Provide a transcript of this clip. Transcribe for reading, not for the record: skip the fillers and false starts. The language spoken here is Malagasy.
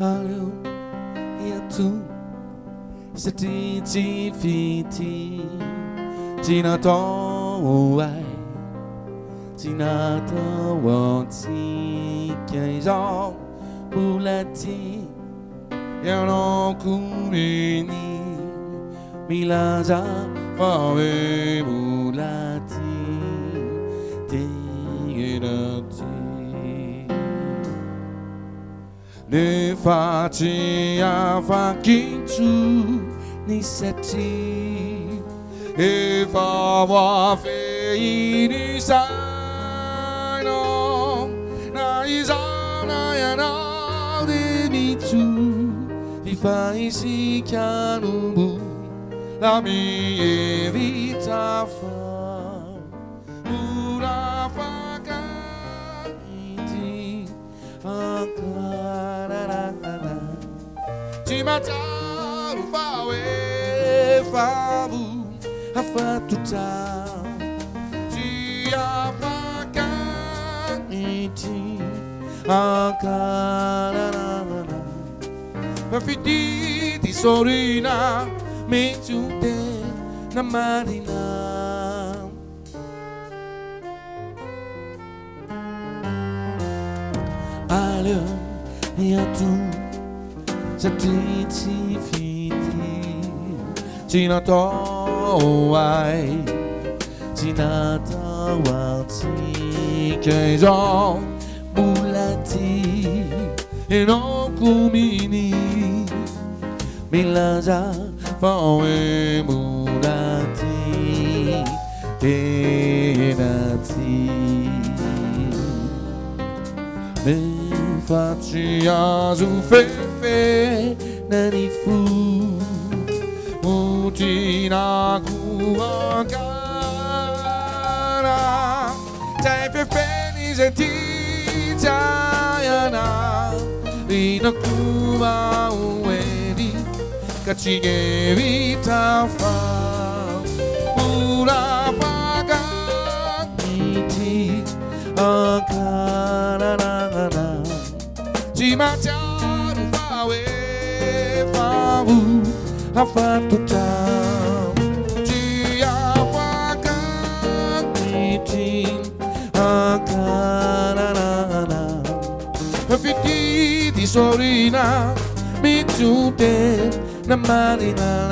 Alléluia tout c'est difficile Tinato ai Tinato wanti Kaizo Bulati Yano kumini Milaza Fawe Bulati Tirati Ne facci a fakintu Ni seti E fa fei ni sano Na isana ya na de mitu Ti fai si chianubu La mia vita fa Una fa canti ancora Ti mataru fawe favu Afatuta Ti afakaniti ancora Perfiditi sorina Mentute na marina Alléluia tout Satiti fiti Tinato ai Tinato wati Kaizo Bulati E non kumini Milaza Fawe Bulati Tenati Me facci a fefe Nani fu Mutina kuangara Tai fefe ni senti Tayana Rina kuma uedi Kachige vita fa Pura paga Niti Ankara Ti mataru fawe favu Afatuta Ti afakan Niti Ankara Fiti di sorina Mi tute na marina